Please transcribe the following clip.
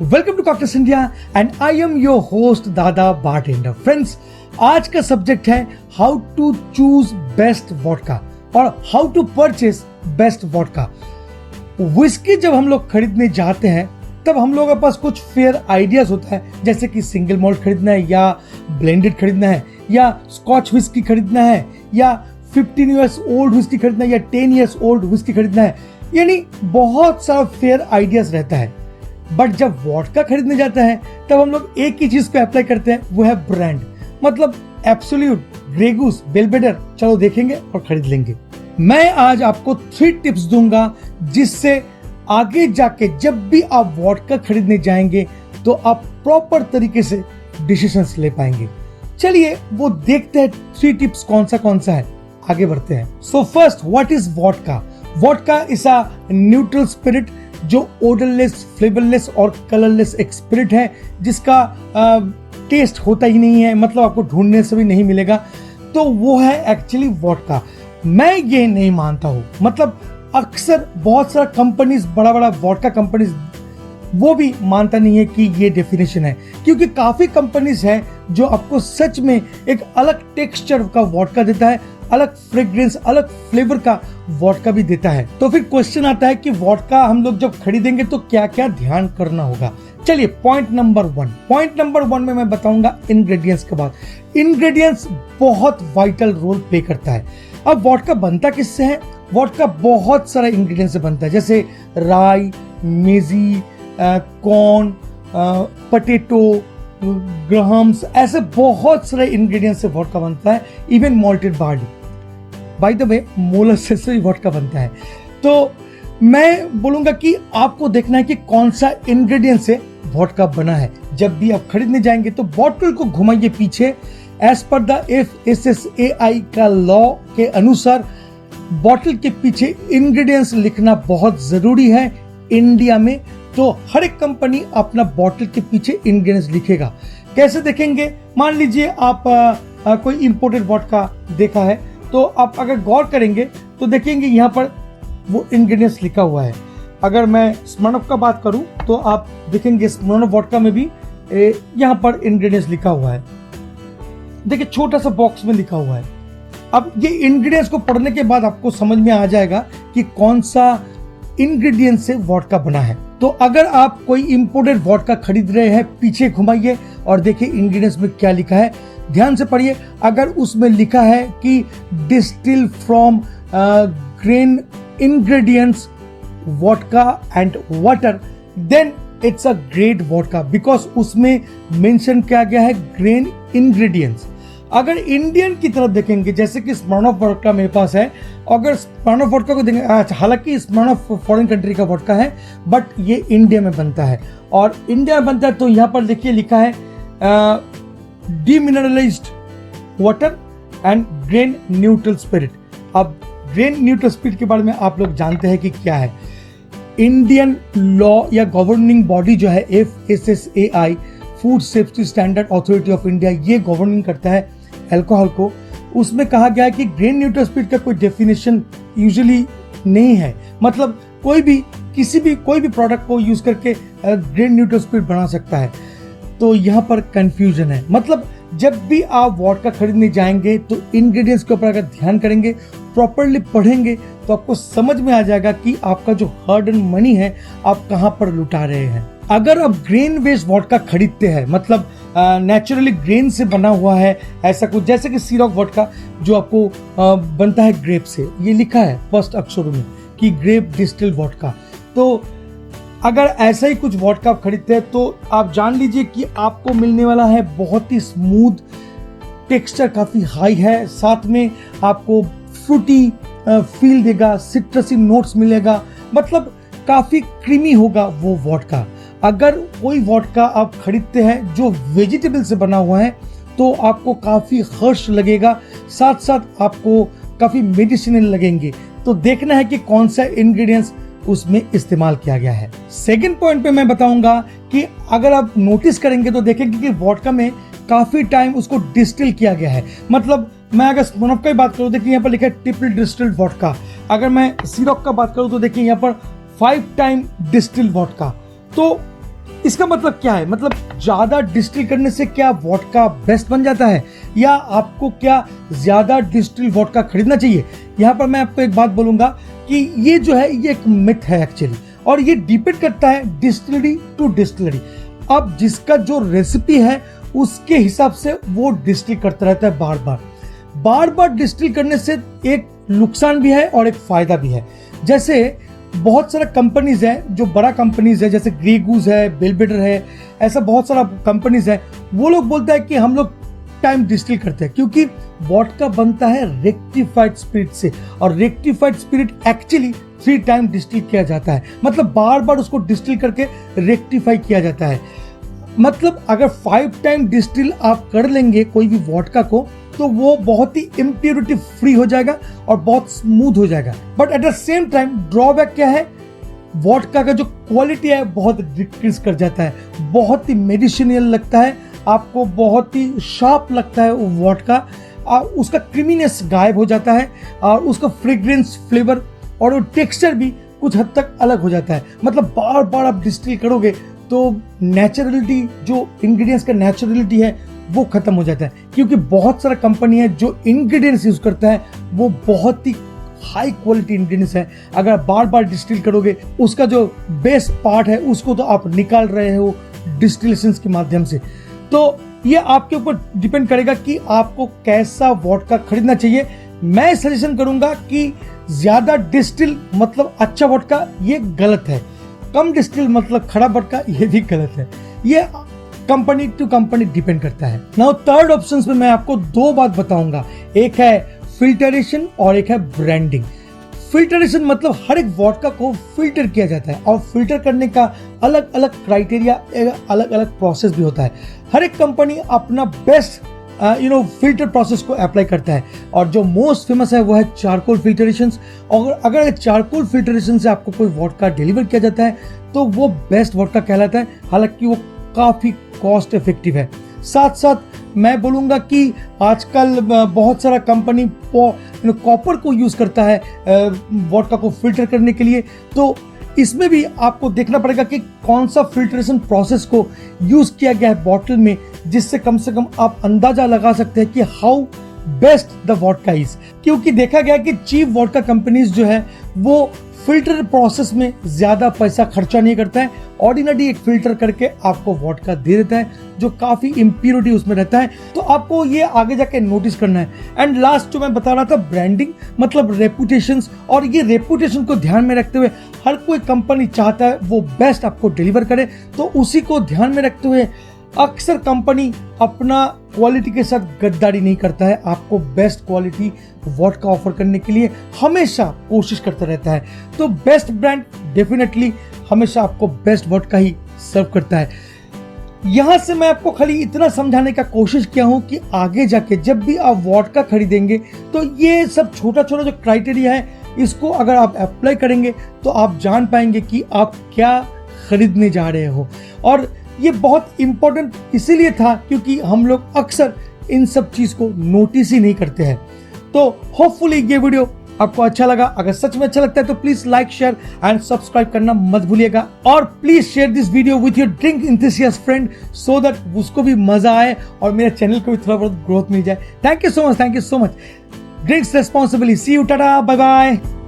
Welcome to cocktails India and I am your host Dada bartender. Friends, आज का subject है how to choose best vodka और how to purchase best vodka. Whisky जब हम लोग खरीदने जाते हैं तब हम लोगों के पास कुछ फेयर आइडियाज होता है, जैसे कि सिंगल मॉल्ट खरीदना है या ब्लेंडेड खरीदना है या स्कॉच विस्की खरीदना है या 15 ईयर्स ओल्ड विस्की खरीदना है या 10 ईयर्स ओल्ड विस्की खरीदना है, यानी बहुत सारा फेयर आइडियाज रहता है। बट जब वोडका खरीदने जाता है तब हम लोग एक ही चीज को अप्लाई करते हैं, वो है ब्रांड। मतलब एब्सोल्यूट, ग्रे गूस, बेल्वेडेयर, चलो देखेंगे और खरीद लेंगे। मैं आज आपको 3 टिप्स दूंगा जिससे आगे जाके जब भी आप वोडका खरीदने जाएंगे तो आप प्रॉपर तरीके से डिसीजंस ले पाएंगे। चलिए वो देखते हैं 3 टिप्स कौन सा है। आगे बढ़ते हैं। So first, what is vodka? Vodka is a neutral spirit जो ओडरलेस, फ्लेवरलेस और कलरलेस एक स्पिरिट है जिसका टेस्ट होता ही नहीं है, मतलब आपको ढूंढने से भी नहीं मिलेगा। तो वो है एक्चुअली वोडका। मैं ये नहीं मानता हूँ, मतलब अक्सर बहुत सारा कंपनीज, बड़ा बड़ा वोडका कंपनीज, वो भी मानता नहीं है कि ये डेफिनेशन है, क्योंकि काफी कंपनीज है जो आपको सच में एक अलग टेक्सचर का वोडका देता है, अलग फ्रेग्रेंस, अलग फ्लेवर का वोडका भी देता है। तो फिर क्वेश्चन आता है कि वोडका हम लोग जब खरीदेंगे तो क्या क्या ध्यान करना होगा। चलिए पॉइंट नंबर 1 में मैं बताऊंगा इंग्रेडिएंट्स के बाद। इंग्रेडिएंट्स बहुत वाइटल रोल प्ले करता है। अब वोडका बनता किससे है? वोडका बहुत सारा इंग्रेडिएंट्स से बनता है, जैसे राई, मेजी, कॉर्न, पोटैटो, ग्राहम्स, ऐसे बहुत सारे इंग्रेडिएंट्स से वोडका बनता है। Even malted barley, by the way molasses से वोडका बनता है। तो मैं बोलूंगा कि आपको देखना है कि कौन सा इंग्रेडिएंट से वोडका बना है। जब भी आप खरीदने जाएंगे तो बॉटल को घुमाइए पीछे। एज पर द FSSAI का लॉ के अनुसार बॉटल के पीछे इंग्रेडिएंट्स लिखना बहुत जरूरी है इंडिया में। तो हर एक कंपनी अपना बॉटल के पीछे इंग्रेडिएंट्स लिखेगा। कैसे देखेंगे? मान लीजिए आप कोई इंपोर्टेड वोडका देखा है तो आप अगर गौर करेंगे तो देखेंगे यहाँ पर वो इंग्रेडिएंट्स लिखा हुआ है। अगर मैं स्मिर्नॉफ का बात करूं तो आप देखेंगे स्मिर्नॉफ वोडका में भी यहाँ पर इंग्रेडिएंट्स लिखा हुआ है। देखिए छोटा सा बॉक्स में लिखा हुआ है। अब ये इंग्रेडिएंट्स को पढ़ने के बाद आपको समझ में आ जाएगा कि कौन सा इंग्रेडिएंट से वोडका बना है। तो अगर आप कोई इंपोर्टेड वोडका खरीद रहे हैं, पीछे घुमाइए और देखिए इंग्रेडिएंट्स में क्या लिखा है। ध्यान से पढ़िए। अगर उसमें लिखा है कि distil from grain ingredients vodka and water, then it's a great vodka, because उसमें मेंशन किया गया है ग्रेन इंग्रेडिएंट्स। अगर इंडियन की तरफ देखेंगे, जैसे कि स्मिर्नॉफ वोडका मेरे पास है, अगर स्मिर्नॉफ वोडका को देखेंगे, हालांकि स्मिर्नॉफ फॉरेन कंट्री का वोडका है बट ये इंडिया में बनता है और इंडिया में बनता है, तो यहाँ पर देखिए लिखा है demineralized water and grain neutral spirit. अब ग्रेन न्यूट्रल स्पिरिट के बारे में आप लोग जानते हैं कि क्या है। इंडियन लॉ या गवर्निंग बॉडी जो है FSSAI, food safety standard authority of India, ये गवर्निंग करता है अल्कोहल को। उसमें कहा गया है कि ग्रेन न्यूट्रल स्पिरिट का कोई डेफिनेशन यूजुअली नहीं है, मतलब कोई भी प्रोडक्ट को यूज करके ग्रेन न्यूट्रल स्पिरिट बना सकता है। तो यहाँ पर कंफ्यूजन है। मतलब जब भी आप वोडका खरीदने जाएंगे तो इंग्रेडिएंट्स के ऊपर अगर ध्यान करेंगे, प्रॉपरली पढ़ेंगे, तो आपको समझ में आ जाएगा कि आपका जो हार्ड एंड मनी है आप कहाँ पर लुटा रहे हैं। अगर आप ग्रेन बेस्ड वोडका खरीदते हैं, मतलब नेचुरली ग्रेन से बना हुआ है, ऐसा कुछ जैसे कि सिरॉक वोडका जो आपको बनता है ग्रेप से, ये लिखा है फर्स्ट अक्षरों में कि ग्रेप डिस्टिल्ड वोडका। तो अगर ऐसा ही कुछ वोडका आप खरीदते हैं तो आप जान लीजिए कि आपको मिलने वाला है बहुत ही स्मूथ, टेक्सचर काफी हाई है, साथ में आपको फ्रूटी फील देगा, सिट्रसी नोट्स मिलेगा, मतलब काफी क्रीमी होगा वो वोडका। अगर कोई वोडका आप खरीदते हैं जो वेजिटेबल से बना हुआ है तो आपको काफी हर्ष लगेगा, साथ साथ आपको काफी मेडिसिनल लगेंगे। तो देखना है कि कौन सा इंग्रेडिएंट्स उसमें इस्तेमाल किया गया है। सेकंड पॉइंट पे मैं बताऊंगा कि अगर आप नोटिस करेंगे तो देखेंगे कि वोडका में काफी टाइम उसको डिस्टिल किया गया है। मतलब मैं अगर स्मिर्नॉफ की बात करूं, देखिए यहाँ पर लिखा है ट्रिपल डिस्टिल्ड वोडका। अगर मैं सिरॉक का बात करूं तो देखिए यहाँ पर 5 टाइम डिस्टिल्ड वोडका। तो इसका मतलब क्या है? मतलब ज्यादा डिस्टिल करने से क्या वोडका बेस्ट बन जाता है, या आपको क्या ज्यादा डिस्टिल वोडका खरीदना चाहिए? यहाँ पर मैं आपको एक बात बोलूंगा कि ये जो है ये एक मिथ है एक्चुअली, और ये डिपेंड करता है डिस्टिलरी टू डिस्टिलरी। अब जिसका जो रेसिपी है उसके हिसाब से वो डिस्टिल करता रहता है बार बार डिस्टिल करने से एक नुकसान भी है और एक फायदा भी है। जैसे बहुत सारा कंपनीज है जो बड़ा कंपनीज है, जैसे ग्रे गूज है, बेलवेडेर है, ऐसा बहुत सारा कंपनीज है, वो लोग बोलते हैं कि हम लोग टाइम डिस्टिल करते हैं, क्योंकि वोडका बनता है रेक्टिफाइड स्पिरिट से, और rectified spirit actually 3 time distil किया जाता है। मतलब बार बार उसको डिस्टिल करके रेक्टिफाई किया जाता है। मतलब अगर 5 टाइम डिस्टिल आप कर लेंगे कोई भी वोडका को, तो वो बहुत ही इम्प्योरिटी फ्री हो जाएगा और बहुत स्मूथ हो जाएगा। But at the same time drawback क्या है, वोडका का जो क्वालिटी है बहुत डिक्रीज कर जाता है, बहुत ही मेडिसिनल लगता है आपको, बहुत ही शार्प लगता है वो वोडका, उसका क्रीमीनेस गायब हो जाता है, और उसका फ्रेग्रेंस, फ्लेवर और वो टेक्सचर भी कुछ हद तक अलग हो जाता है। मतलब बार बार आप डिस्टिल करोगे तो नेचुरलिटी, जो इंग्रेडिएंट्स का नेचुरलिटी है वो खत्म हो जाता है, क्योंकि बहुत सारा कंपनी है जो इंग्रेडिएंट्स यूज करता है वो बहुत ही हाई क्वालिटी इंग्रेडिएंट्स है। अगर बार बार डिस्टिल करोगे उसका जो बेस्ट पार्ट है उसको तो आप निकाल रहे हो डिस्टिलेशन के माध्यम से। तो ये आपके ऊपर डिपेंड करेगा कि आपको कैसा वोडका खरीदना चाहिए। मैं सजेशन करूंगा कि ज्यादा डिस्टिल मतलब अच्छा वोडका, ये गलत है। कम डिस्टिल मतलब खराब वोडका, ये भी गलत है। ये कंपनी टू कंपनी डिपेंड करता है। नाउ थर्ड ऑप्शन में मैं आपको 2 बात बताऊंगा, एक है फिल्टरेशन और एक है ब्रांडिंग। फिल्टरेशन मतलब हर एक वोडका को फिल्टर किया जाता है, और फिल्टर करने का अलग अलग क्राइटेरिया, अलग अलग प्रोसेस भी होता है। हर एक कंपनी अपना बेस्ट फिल्टर प्रोसेस को अप्लाई करता है, और जो मोस्ट फेमस है वो है चारकोल फिल्टरेशन। और अगर चारकोल फिल्टरेशन से आपको कोई वोडका डिलीवर किया जाता है तो वो बेस्ट वोडका कहलाता है, हालांकि वो काफी कॉस्ट इफेक्टिव है। साथ साथ मैं बोलूंगा कि आजकल बहुत सारा कंपनी कॉपर को यूज करता है वोडका को फिल्टर करने के लिए, तो इसमें भी आपको देखना पड़ेगा कि कौन सा फिल्ट्रेशन प्रोसेस को यूज किया गया है बॉटल में, जिससे कम से कम आप अंदाजा लगा सकते हैं कि how best the vodka is. क्योंकि देखा गया कि चीप वोडका कंपनीज जो है वो फिल्टर प्रोसेस में ज्यादा पैसा खर्चा नहीं करता है, ऑर्डिनरी एक फिल्टर करके आपको वोडका दे देता है जो काफी इम्प्योरिटी उसमें रहता है। तो आपको ये आगे जाके नोटिस करना है। एंड लास्ट जो मैं बता रहा था, ब्रांडिंग मतलब रेपुटेशंस, और ये रेपुटेशन को ध्यान में रखते हुए हर कोई कंपनी चाहता है वो बेस्ट आपको डिलीवर करे, तो उसी को ध्यान में रखते हुए अक्सर कंपनी अपना क्वालिटी के साथ गद्दारी नहीं करता है, आपको बेस्ट क्वालिटी वोडका ऑफर करने के लिए हमेशा कोशिश करता रहता है। तो बेस्ट ब्रांड डेफिनेटली हमेशा आपको बेस्ट वोडका ही सर्व करता है। यहां से मैं आपको खाली इतना समझाने का कोशिश किया हूं कि आगे जाके जब भी आप वोडका खरीदेंगे तो ये सब छोटा छोटा जो क्राइटेरिया है इसको अगर आप अप्लाई करेंगे तो आप जान पाएंगे कि आप क्या खरीदने जा रहे हो। और ये बहुत इंपॉर्टेंट इसीलिए था क्योंकि हम लोग अक्सर इन सब चीज को नोटिस ही नहीं करते हैं। तो होपफुली ये वीडियो आपको अच्छा लगा। अगर सच में अच्छा लगता है तो please like, share and subscribe करना मत भूलिएगा, और please share this video with your drink enthusiast friend so that उसको भी मजा आए और मेरे चैनल को भी थोड़ा बहुत ग्रोथ मिल जाए। Thank you so much, thank you so much. Drinks responsibly. See you, tata, bye bye.